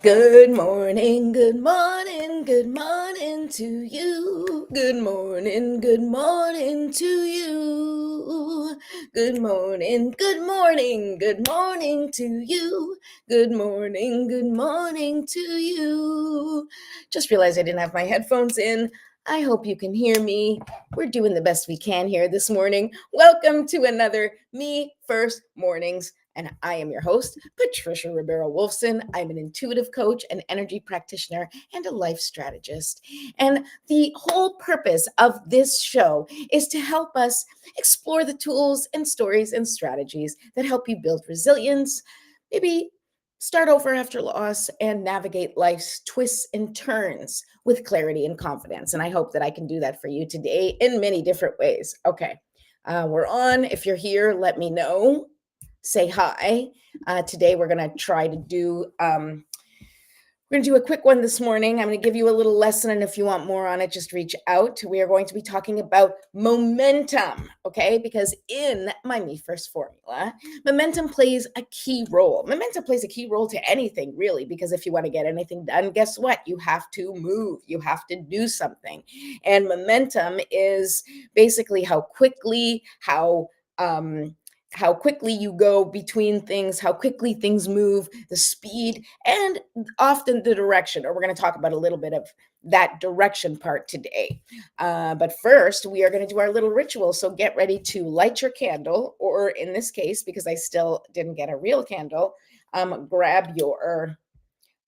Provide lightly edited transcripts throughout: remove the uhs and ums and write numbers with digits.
Good morning, good morning, good morning to you. Good morning to you. Good morning, good morning, good morning to you. Good morning to you. Just realized I didn't have my headphones in. I hope you can hear me. We're doing the best we can here this morning. Welcome to another Me First Mornings. And I am your host, Patricia Ribeiro-Wolfson. I'm an intuitive coach, an energy practitioner, and a life strategist. And the whole purpose of this show is to help us explore the tools and stories and strategies that help you build resilience, maybe start over after loss, and navigate life's twists and turns with clarity and confidence. And I hope that I can do that for you today in many different ways. Okay, we're on. If you're here, let me know. Say hi. Today we're going to try to do a quick one this morning. I'm going to give you a little lesson, and if you want more on it, just reach out. We are going to be talking about momentum, okay? Because in my Me First formula, momentum plays a key role. Momentum plays a key role to anything, really, because if you want to get anything done, guess what? You have to move. You have to do something. And momentum is basically how quickly you go between things, how quickly things move, the speed, and often the direction. Or we're going to talk about a little bit of that direction part today. But first, we are going to do our little ritual. So get ready to light your candle, or in this case, because I still didn't get a real candle, grab your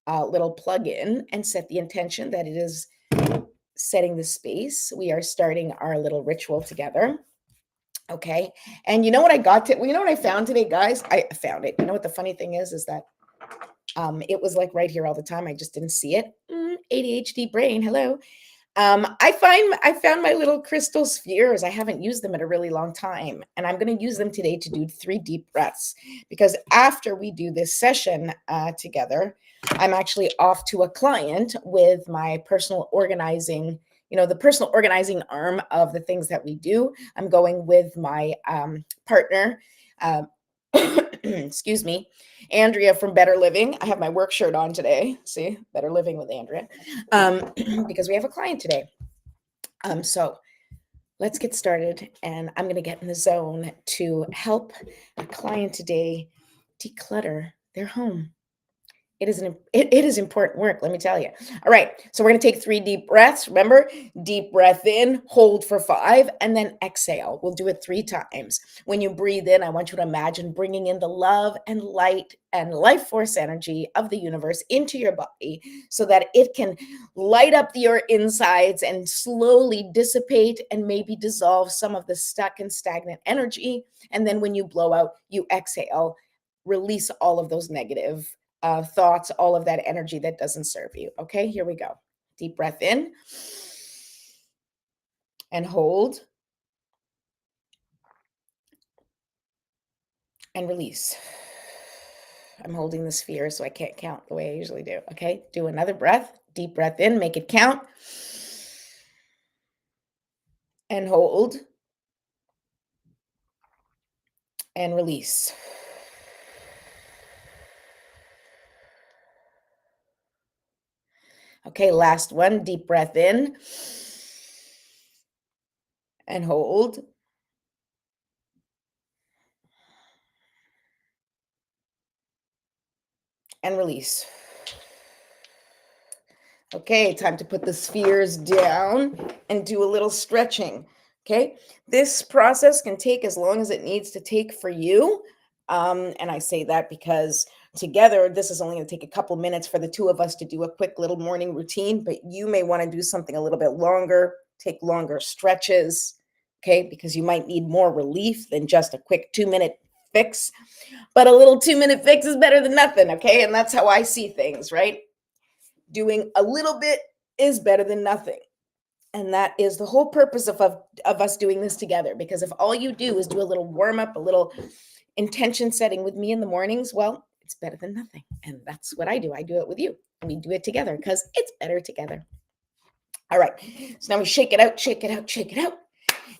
little plug-in and set the intention that it is setting the space. We are starting our little ritual together. Okay. And you know what I found today, guys? I found it. You know what the funny thing is that it was like right here all the time. I just didn't see it. ADHD brain. Hello. I found my little crystal spheres. I haven't used them in a really long time. And I'm going to use them today to do 3 deep breaths, because after we do this session together, I'm actually off to a client with my personal organizing, the personal organizing arm of the things that we do. I'm going with my partner, excuse me, Andrea from Better Living. I have my work shirt on today. See, Better Living with Andrea, because we have a client today. So let's get started, and I'm going to get in the zone to help a client today declutter their home. It is important work, let me tell you. All right, so we're going to take 3 deep breaths. Remember, deep breath in, hold for 5, and then exhale. We'll do it 3 times. When you breathe in, I want you to imagine bringing in the love and light and life force energy of the universe into your body so that it can light up your insides and slowly dissipate and maybe dissolve some of the stuck and stagnant energy. And then when you blow out, you exhale, release all of those negative thoughts, all of that energy that doesn't serve you. Okay, here we go. Deep breath in and hold and release. I'm holding the sphere, so I can't count the way I usually do. Okay, do another breath. Deep breath in, make it count. And hold and release. Okay, last one. Deep breath in and hold and release. Okay, time to put the spheres down and do a little stretching. Okay, this process can take as long as it needs to take for you. And I say that because together, this is only going to take a couple minutes for the 2 of us to do a quick little morning routine, but you may want to do something a little bit longer, take longer stretches, okay, because you might need more relief than just a quick 2-minute fix. But a little 2-minute fix is better than nothing, okay? And that's how I see things, right? Doing a little bit is better than nothing. And that is the whole purpose of us doing this together. Because if all you do is do a little warm up, a little intention setting with me in the mornings, well, it's better than nothing. And that's what I do. I do it with you. And we do it together because it's better together. All right. So now we shake it out, shake it out, shake it out.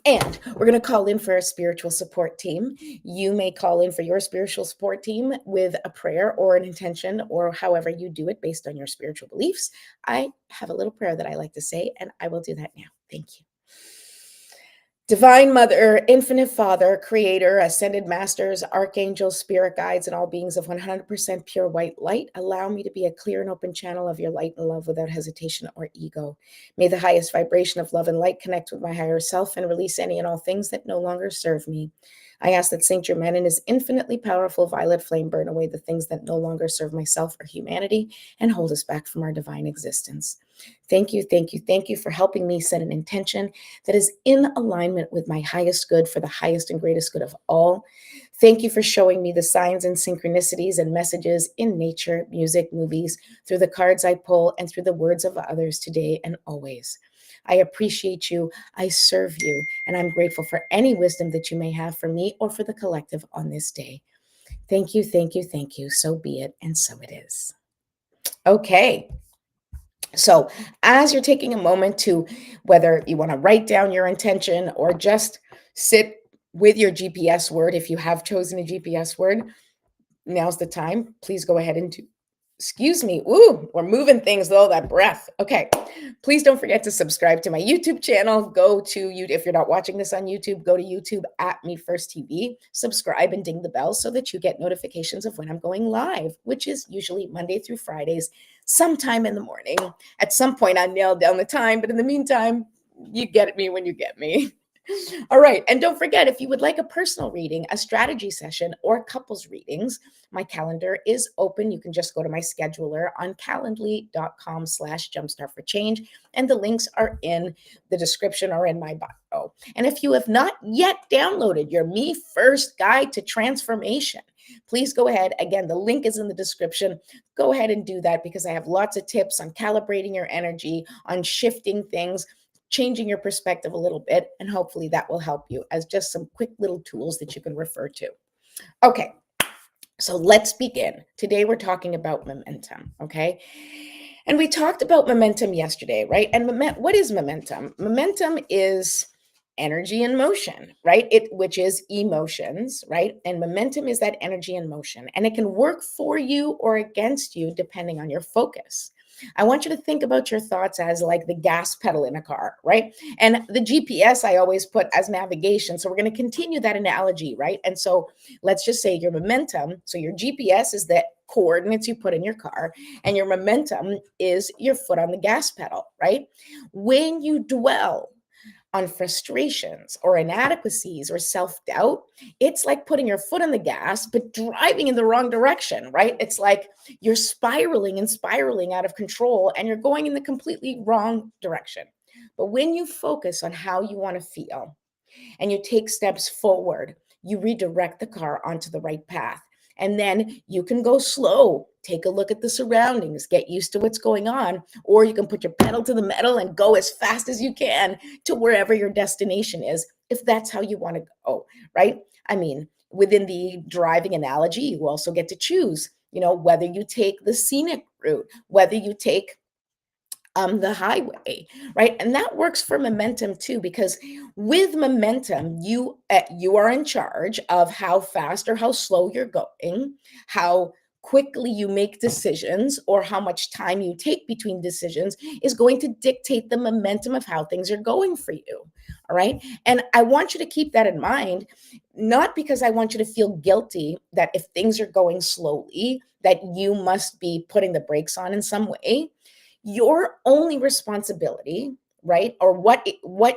And we're going to call in for a spiritual support team. You may call in for your spiritual support team with a prayer or an intention, or however you do it based on your spiritual beliefs. I have a little prayer that I like to say, and I will do that now. Thank you. Divine Mother, Infinite Father, Creator, Ascended Masters, Archangels, Spirit Guides, and all beings of 100% pure white light, allow me to be a clear and open channel of your light and love without hesitation or ego. May the highest vibration of love and light connect with my higher self and release any and all things that no longer serve me. I ask that Saint Germain and his infinitely powerful violet flame burn away the things that no longer serve myself or humanity and hold us back from our divine existence. Thank you, thank you, thank you for helping me set an intention that is in alignment with my highest good for the highest and greatest good of all. Thank you for showing me the signs and synchronicities and messages in nature, music, movies, through the cards I pull, and through the words of others today and always. I appreciate you, I serve you, and I'm grateful for any wisdom that you may have for me or for the collective on this day. Thank you, thank you, thank you. So be it, and so it is. Okay. So, as you're taking a moment to, whether you want to write down your intention or just sit with your GPS word, if you have chosen a GPS word, now's the time. Please go ahead and excuse me. Ooh, we're moving things though, that breath. Okay. Please don't forget to subscribe to my YouTube channel. Go to YouTube. If you're not watching this on YouTube, go to YouTube at Me First TV, subscribe and ding the bell so that you get notifications of when I'm going live, which is usually Monday through Fridays, sometime in the morning. At some point, I nailed down the time, but in the meantime, you get me when you get me. All right. And don't forget, if you would like a personal reading, a strategy session, or couples readings, my calendar is open. You can just go to my scheduler on calendly.com/jumpstart for change. And the links are in the description or in my bio. And if you have not yet downloaded your Me First Guide to Transformation, please go ahead. Again, the link is in the description. Go ahead and do that because I have lots of tips on calibrating your energy, on shifting things, changing your perspective a little bit, and hopefully that will help you as just some quick little tools that you can refer to. Okay, so let's begin. Today we're talking about momentum, okay? And we talked about momentum yesterday, right? And what is momentum? Momentum is energy in motion, right? Which is emotions, right? And momentum is that energy in motion, and it can work for you or against you depending on your focus. I want you to think about your thoughts as like the gas pedal in a car, right? And the GPS I always put as navigation. So we're going to continue that analogy, right? And so let's just say your momentum. So your GPS is the coordinates you put in your car, and your momentum is your foot on the gas pedal, right? When you dwell on frustrations or inadequacies or self-doubt, it's like putting your foot on the gas, but driving in the wrong direction, right? It's like you're spiraling and spiraling out of control and you're going in the completely wrong direction. But when you focus on how you want to feel and you take steps forward, you redirect the car onto the right path. And then you can go slow, take a look at the surroundings, get used to what's going on, or you can put your pedal to the metal and go as fast as you can to wherever your destination is, if that's how you want to go, right? I mean, within the driving analogy, you also get to choose, whether you take the scenic route, whether you take the highway, right? And that works for momentum too, because with momentum, you are in charge of how fast or how slow you're going, how quickly you make decisions, or how much time you take between decisions is going to dictate the momentum of how things are going for you. All right. And I want you to keep that in mind, not because I want you to feel guilty that if things are going slowly, that you must be putting the brakes on in some way. Your only responsibility, right, or what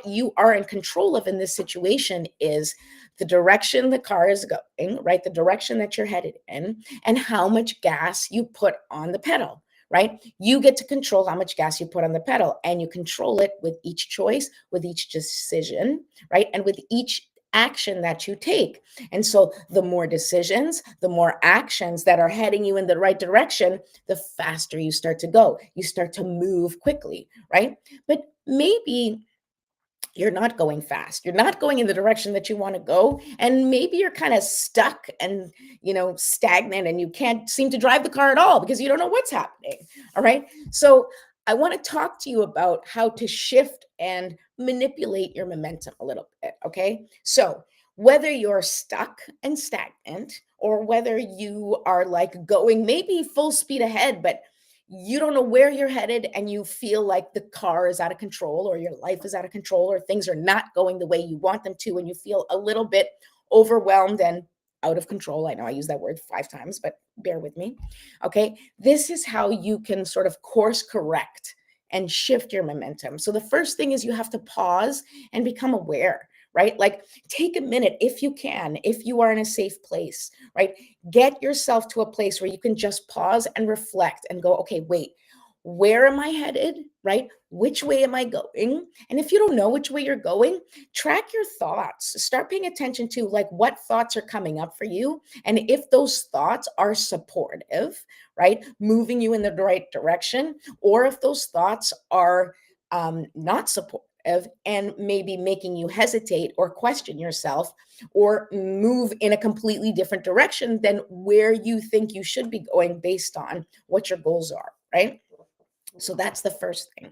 you are in control of in this situation is the direction the car is going, right, the direction that you're headed in, and how much gas you put on the pedal, right? You get to control how much gas you put on the pedal, and you control it with each choice, with each decision, right, and with each action that you take. And so the more decisions, the more actions that are heading you in the right direction, the faster you start to go. You start to move quickly, right? But maybe you're not going fast. You're not going in the direction that you want to go. And maybe you're kind of stuck and, stagnant, and you can't seem to drive the car at all because you don't know what's happening. All right. So I want to talk to you about how to shift and manipulate your momentum a little bit. Okay. So, whether you're stuck and stagnant, or whether you are like going maybe full speed ahead, but you don't know where you're headed and you feel like the car is out of control or your life is out of control or things are not going the way you want them to and you feel a little bit overwhelmed and out of control. I know I use that word 5 times, but bear with me. Okay. This is how you can sort of course correct and shift your momentum. So the first thing is you have to pause and become aware, right? Like take a minute if you can, if you are in a safe place, right? Get yourself to a place where you can just pause and reflect and go, okay, wait, where am I headed, right? Which way am I going? And if you don't know which way you're going, track your thoughts. Start paying attention to like what thoughts are coming up for you. And if those thoughts are supportive, right, moving you in the right direction, or if those thoughts are not supportive and maybe making you hesitate or question yourself or move in a completely different direction than where you think you should be going based on what your goals are, right? So that's the first thing.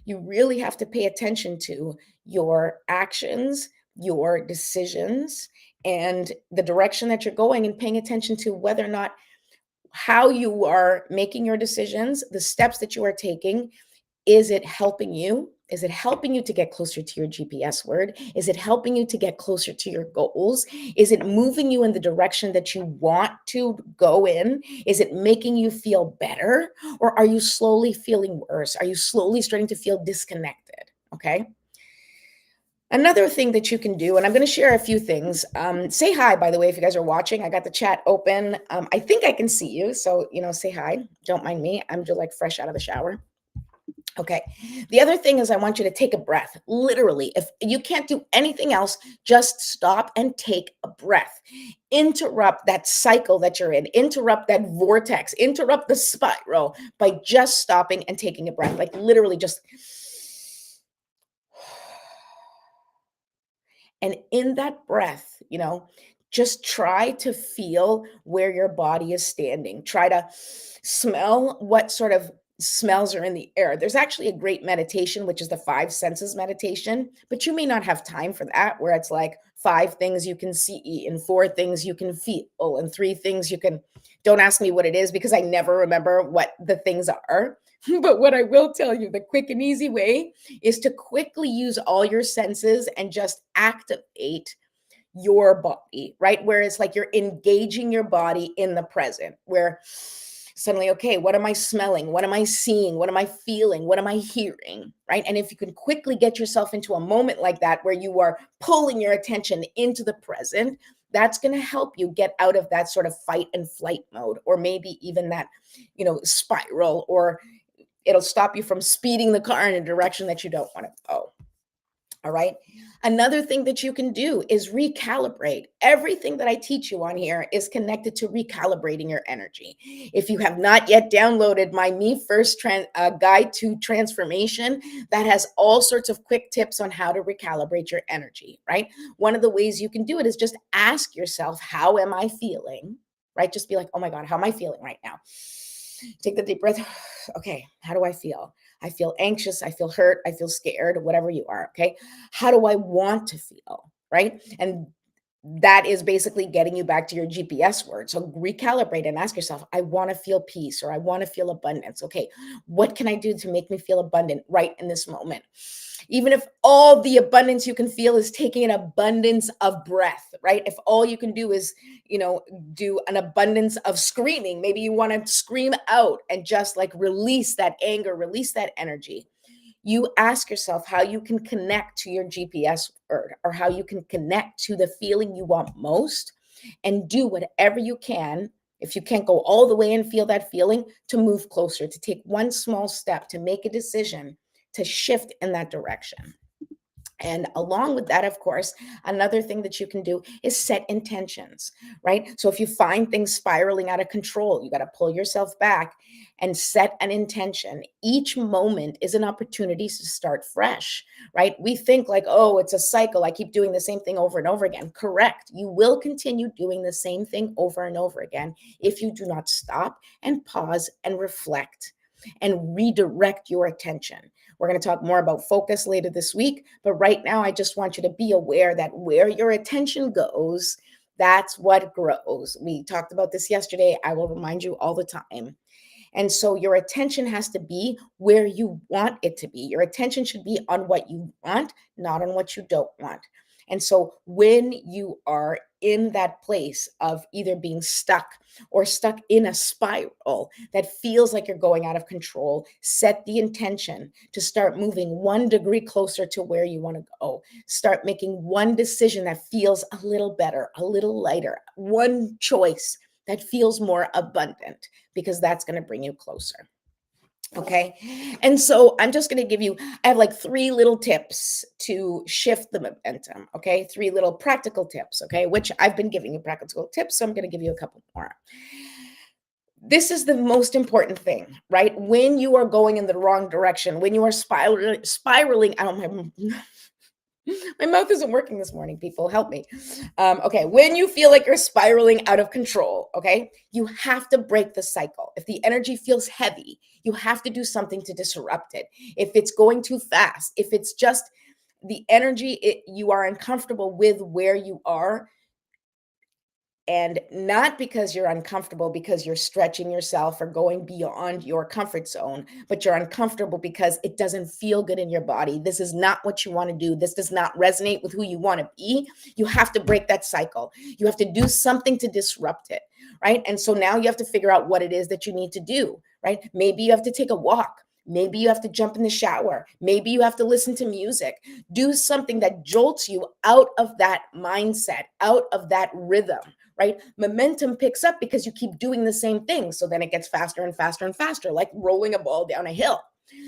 You really have to pay attention to your actions, your decisions, and the direction that you're going, and paying attention to whether or not how you are making your decisions, the steps that you are taking. Is it helping you? Is it helping you to get closer to your GPS word? Is it helping you to get closer to your goals? Is it moving you in the direction that you want to go in? Is it making you feel better? Or are you slowly feeling worse? Are you slowly starting to feel disconnected? Okay. Another thing that you can do, and I'm going to share a few things. Say hi, by the way, if you guys are watching. I got the chat open. I think I can see you. So, say hi. Don't mind me. I'm just like fresh out of the shower. Okay. The other thing is I want you to take a breath. Literally, if you can't do anything else, just stop and take a breath. Interrupt that cycle that you're in. Interrupt that vortex. Interrupt the spiral by just stopping and taking a breath. Like literally just. And in that breath, just try to feel where your body is standing. Try to smell what sort of smells are in the air. There's actually a great meditation, which is the five senses meditation, but you may not have time for that, where it's like 5 things you can see, and 4 things you can feel, and 3 things you can. Don't ask me what it is because I never remember what the things are. But what I will tell you, the quick and easy way is to quickly use all your senses and just activate your body, right? Where it's like you're engaging your body in the present, where suddenly, okay, what am I smelling? What am I seeing? What am I feeling? What am I hearing? Right. And if you can quickly get yourself into a moment like that, where you are pulling your attention into the present, that's going to help you get out of that sort of fight and flight mode, or maybe even that, spiral, or it'll stop you from speeding the car in a direction that you don't want to go. All right. Another thing that you can do is recalibrate. Everything that I teach you on here is connected to recalibrating your energy. If you have not yet downloaded my Me First Guide to Transformation, that has all sorts of quick tips on how to recalibrate your energy, right? One of the ways you can do it is just ask yourself, how am I feeling? Right? Just be like, oh my God, how am I feeling right now? Take the deep breath. Okay, how do I feel? I feel anxious, I feel hurt, I feel scared, whatever you are. Okay. How do I want to feel? Right. And that is basically getting you back to your GPS word. So recalibrate and ask yourself, I want to feel peace, or I want to feel abundance. Okay. What can I do to make me feel abundant right in this moment? Even if all the abundance you can feel is taking an abundance of breath, right? If all you can do is, do an abundance of screaming, maybe you want to scream out and just like release that anger, release that energy. You ask yourself how you can connect to your GPS word, or how you can connect to the feeling you want most, and do whatever you can. If you can't go all the way and feel that feeling, to move closer, to take one small step, to make a decision, to shift in that direction. And along with that, of course, another thing that you can do is set intentions, right? So if you find things spiraling out of control, you got to pull yourself back and set an intention. Each moment is an opportunity to start fresh, right? We think like, oh, it's a cycle. I keep doing the same thing over and over again. Correct. You will continue doing the same thing over and over again if you do not stop and pause and reflect. and redirect your attention. We're going to talk more about focus later this week, but right now I just want you to be aware that where your attention goes, that's what grows. We talked about this yesterday. I will remind you all the time. And so your attention has to be where you want it to be. Your attention should be on what you want, not on what you don't want. And so when you are in that place of either being stuck or stuck in a spiral that feels like you're going out of control, set the intention to start moving 1 degree closer to where you want to go. Start making one decision that feels a little better, a little lighter, one choice that feels more abundant, because that's going to bring you closer. Okay. And so I'm just going to give you, I have like 3 little tips to shift the momentum. Okay. 3 little practical tips. Okay. Which I've been giving you practical tips. So I'm going to give you a couple more. This is the most important thing, right? When you are going in the wrong direction, when you are spiraling out, my mouth isn't working this morning, people. Help me. Okay, when you feel like you're spiraling out of control, okay, you have to break the cycle. If the energy feels heavy, you have to do something to disrupt it. If it's going too fast, if it's just the energy, you are uncomfortable with where you are, and not because you're uncomfortable because you're stretching yourself or going beyond your comfort zone, but you're uncomfortable because it doesn't feel good in your body. This is not what you want to do. This does not resonate with who you want to be. You have to break that cycle. You have to do something to disrupt it, right? And so now you have to figure out what it is that you need to do, right? Maybe you have to take a walk. Maybe you have to jump in the shower. Maybe you have to listen to music. Do something that jolts you out of that mindset, out of that rhythm, right? Momentum picks up because you keep doing the same thing. So then it gets faster and faster and faster, like rolling a ball down a hill.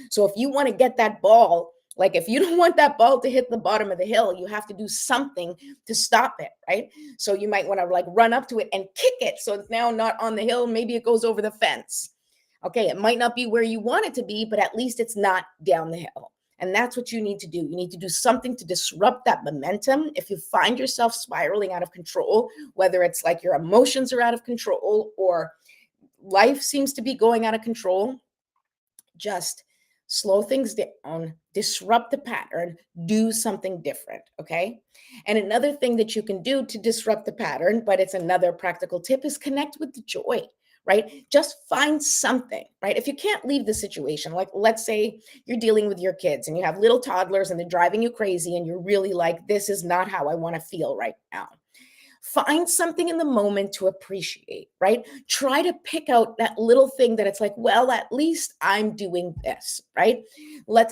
So if you want to get that ball, like if you don't want that ball to hit the bottom of the hill, you have to do something to stop it, right? So you might want to like run up to it and kick it. So it's now not on the hill. Maybe it goes over the fence. Okay, it might not be where you want it to be, but at least it's not down the hill. And that's what you need to do. You need to do something to disrupt that momentum. If you find yourself spiraling out of control, whether it's like your emotions are out of control or life seems to be going out of control, just slow things down, disrupt the pattern, do something different, okay? And another thing that you can do to disrupt the pattern, but it's another practical tip, is connect with the joy, right? Just find something, right? If you can't leave the situation, like let's say you're dealing with your kids and you have little toddlers and they're driving you crazy and you're really like, this is not how I want to feel right now. Find something in the moment to appreciate, right? Try to pick out that little thing that it's like, well, at least I'm doing this, right?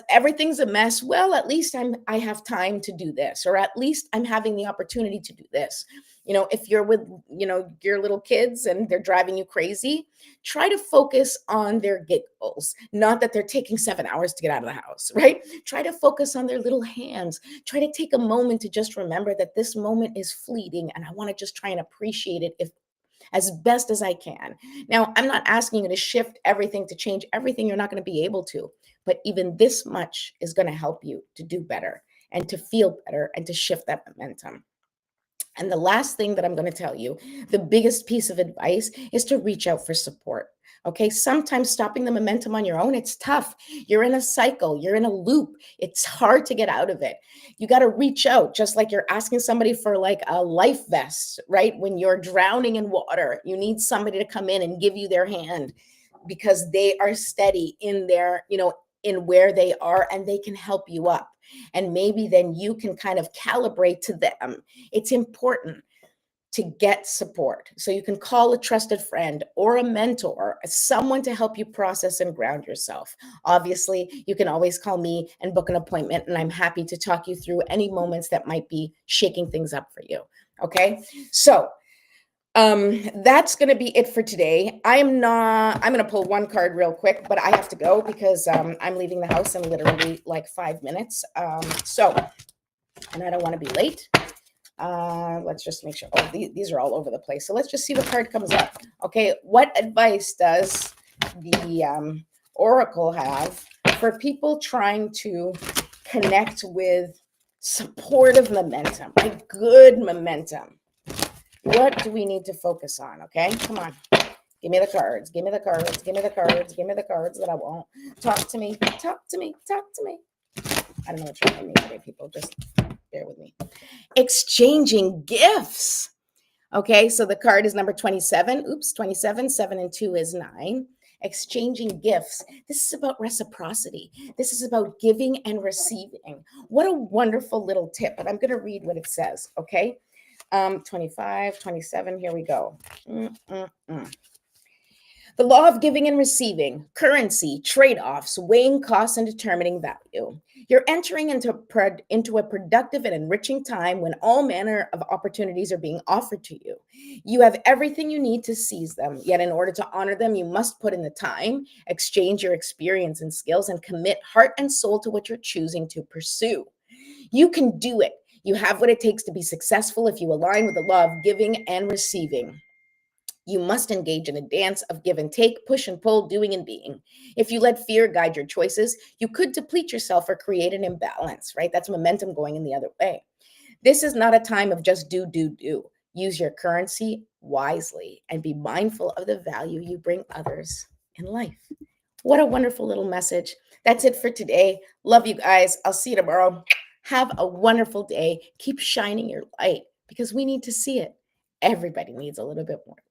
Everything's a mess. Well, at least I have time to do this, or at least I'm having the opportunity to do this. You know, if you're with, your little kids and they're driving you crazy, try to focus on their giggles, not that they're taking 7 hours to get out of the house, right? Try to focus on their little hands. Try to take a moment to just remember that this moment is fleeting and I want to just try and appreciate it as best as I can. Now, I'm not asking you to shift everything, to change everything. You're not going to be able to, but even this much is going to help you to do better and to feel better and to shift that momentum. And the last thing that I'm going to tell you, the biggest piece of advice, is to reach out for support. Okay. Sometimes stopping the momentum on your own, it's tough. You're in a cycle, you're in a loop. It's hard to get out of it. You got to reach out, just like you're asking somebody for like a life vest, right? When you're drowning in water, you need somebody to come in and give you their hand because they are steady in their, in where they are, and they can help you up. And maybe then you can kind of calibrate to them. It's important to get support. So you can call a trusted friend or a mentor, someone to help you process and ground yourself. Obviously, you can always call me and book an appointment, and I'm happy to talk you through any moments that might be shaking things up for you. Okay. So that's going to be it for today. I'm going to pull one card real quick, but I have to go because I'm leaving the house in literally like 5 minutes. And I don't want to be late. Let's just make sure. Oh, these are all over the place. So let's just see what card comes up. Okay. What advice does the Oracle have for people trying to connect with supportive momentum, like good momentum? What do we need to focus on? Okay, come on. Give me the cards. Give me the cards. Give me the cards. Give me the cards that I want. Talk to me. Talk to me. Talk to me. I don't know what's wrong with me today, people. Just bear with me. Exchanging gifts. Okay, so the card is number 27. Oops, 27. 7 and 2 is 9. Exchanging gifts. This is about reciprocity. This is about giving and receiving. What a wonderful little tip. But I'm going to read what it says, okay? 25, 27, here we go. The law of giving and receiving, currency, trade-offs, weighing costs and determining value. You're entering into a productive and enriching time when all manner of opportunities are being offered to you. You have everything you need to seize them, yet in order to honor them, you must put in the time, exchange your experience and skills, and commit heart and soul to what you're choosing to pursue. You can do it. You have what it takes to be successful if you align with the law of giving and receiving. You must engage in a dance of give and take, push and pull, doing and being. If you let fear guide your choices, you could deplete yourself or create an imbalance, right? That's momentum going in the other way. This is not a time of just do. Use your currency wisely and be mindful of the value you bring others in life. What a wonderful little message. That's it for today. Love you guys. I'll see you tomorrow. Have a wonderful day. Keep shining your light because we need to see it. Everybody needs a little bit more.